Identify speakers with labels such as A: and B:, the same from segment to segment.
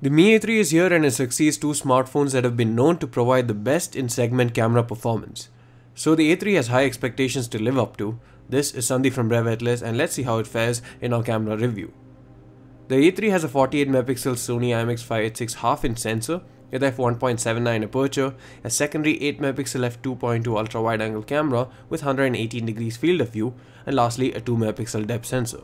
A: The Mi A3 is here and it succeeds two smartphones that have been known to provide the best in segment camera performance. So the A3 has high expectations to live up to. This is Sandeep from RevAtlas and let's see how it fares in our camera review. The A3 has a 48 megapixel Sony IMX586 half-inch sensor with f1.79 aperture, a secondary 8 megapixel f2.2 ultra wide angle camera with 118 degrees field of view, and lastly a 2 megapixel depth sensor.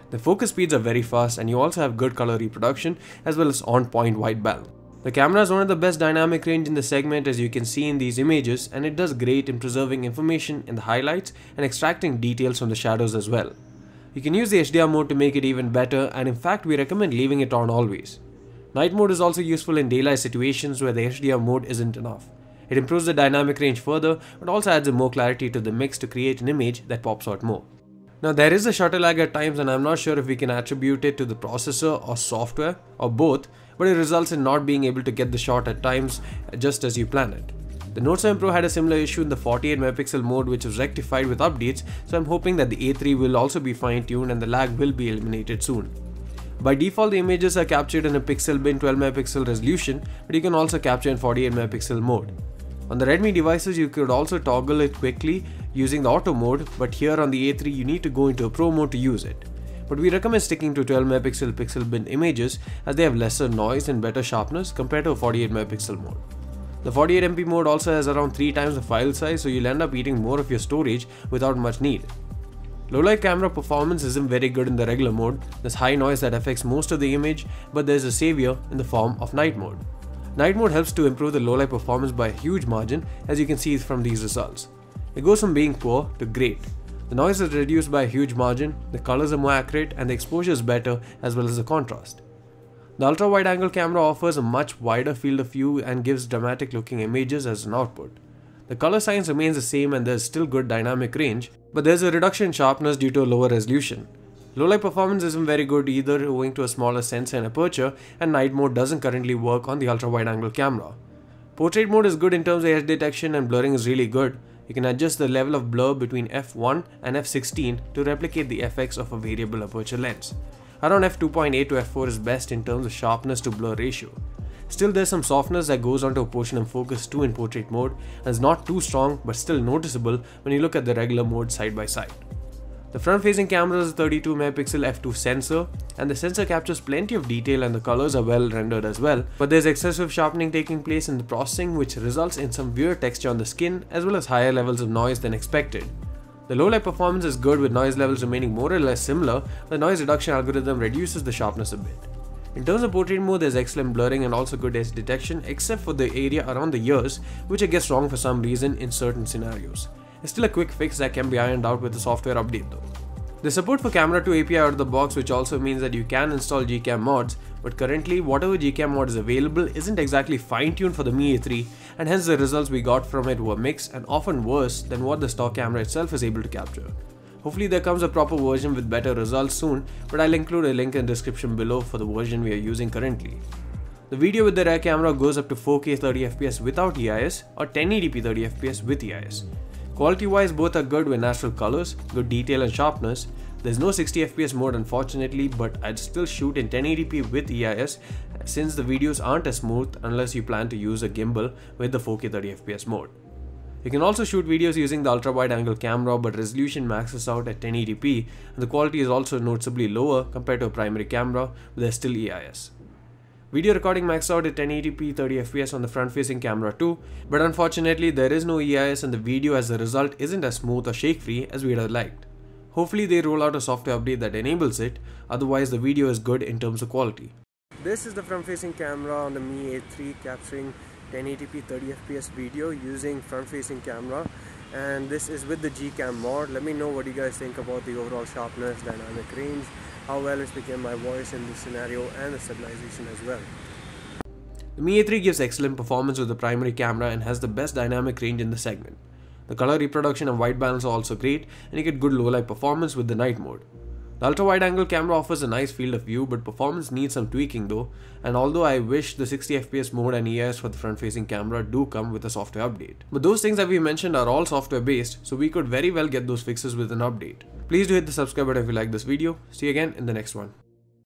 A: The focus speeds are very fast and you also have good color reproduction as well as on-point white balance. The camera has one of the best dynamic range in the segment, as you can see in these images, and it does great in preserving information in the highlights and extracting details from the shadows as well. You can use the HDR mode to make it even better, and in fact we recommend leaving it on always. Night mode is also useful in daylight situations where the HDR mode isn't enough. It improves the dynamic range further but also adds more clarity to the mix to create an image that pops out more. Now there is a shutter lag at times and I'm not sure if we can attribute it to the processor or software or both, but it results in not being able to get the shot at times just as you plan it. The Note 7 Pro had a similar issue in the 48 megapixel mode, which was rectified with updates, so I'm hoping that the A3 will also be fine-tuned and the lag will be eliminated soon. By default, the images are captured in a pixel bin 12 megapixel resolution, but you can also capture in 48 megapixel mode. On the Redmi devices, you could also toggle it quickly using the auto mode, but here on the A3 you need to go into a pro mode to use it. But we recommend sticking to 12 megapixel pixel bin images as they have lesser noise and better sharpness compared to a 48 megapixel mode. The 48MP mode also has around 3 times the file size, so you'll end up eating more of your storage without much need. Lowlight camera performance isn't very good in the regular mode. There's high noise that affects most of the image, but there's a savior in the form of night mode. Night mode helps to improve the lowlight performance by a huge margin, as you can see from these results. It goes from being poor to great. The noise is reduced by a huge margin, the colors are more accurate, and the exposure is better as well as the contrast. The ultra wide angle camera offers a much wider field of view and gives dramatic looking images as an output. The color science remains the same and there's still good dynamic range, but there's a reduction in sharpness due to a lower resolution. Low-light performance isn't very good either, owing to a smaller sensor and aperture, and night mode doesn't currently work on the ultra-wide angle camera. Portrait mode is good in terms of edge detection and blurring is really good. You can adjust the level of blur between f1 and f16 to replicate the effects of a variable aperture lens. Around f2.8 to f4 is best in terms of sharpness to blur ratio. Still, there's some softness that goes onto apportion and focus too in portrait mode, and is not too strong but still noticeable when you look at the regular mode side by side. The front-facing camera is a 32 megapixel f2 sensor, and the sensor captures plenty of detail and the colors are well rendered as well, but there's excessive sharpening taking place in the processing, which results in some weird texture on the skin as well as higher levels of noise than expected. The low-light performance is good with noise levels remaining more or less similar. The noise reduction algorithm reduces the sharpness a bit. In terms of portrait mode, there's excellent blurring and also good edge detection, except for the area around the ears, which I guess wrong for some reason in certain scenarios. It's still a quick fix that can be ironed out with the software update though. There's support for Camera 2 API out of the box, which also means that you can install GCam mods, but currently whatever GCam mod is available isn't exactly fine-tuned for the Mi A3, and hence the results we got from it were mixed and often worse than what the stock camera itself is able to capture. Hopefully there comes a proper version with better results soon, but I'll include a link in the description below for the version we are using currently. The video with the rear camera goes up to 4K 30fps without EIS or 1080p 30fps with EIS. Quality wise, both are good with natural colors, good detail and sharpness. There's no 60fps mode unfortunately, but I'd still shoot in 1080p with EIS since the videos aren't as smooth unless you plan to use a gimbal with the 4K 30fps mode. You can also shoot videos using the ultra wide angle camera, but resolution maxes out at 1080p and the quality is also noticeably lower compared to a primary camera, but there's still EIS. Video recording maxed out at 1080p 30fps on the front-facing camera too, but unfortunately there is no EIS and the video as a result isn't as smooth or shake-free as we'd have liked. Hopefully they roll out a software update that enables it, otherwise the video is good in terms of quality. This is the front-facing camera on the Mi A3 capturing 1080p 30fps video using front-facing camera, and this is with the GCam mod. Let me know what you guys think about the overall sharpness, dynamic range, how well it's become my voice in this scenario, and the stabilization as well. The Mi A3 gives excellent performance with the primary camera and has the best dynamic range in the segment. The color reproduction and white balance are also great, and you get good low light performance with the night mode. The ultra wide angle camera offers a nice field of view, but performance needs some tweaking though, and although I wish the 60fps mode and EIS for the front facing camera do come with a software update. But those things that we mentioned are all software based, so we could very well get those fixes with an update. Please do hit the subscribe button if you like this video. See you again in the next one.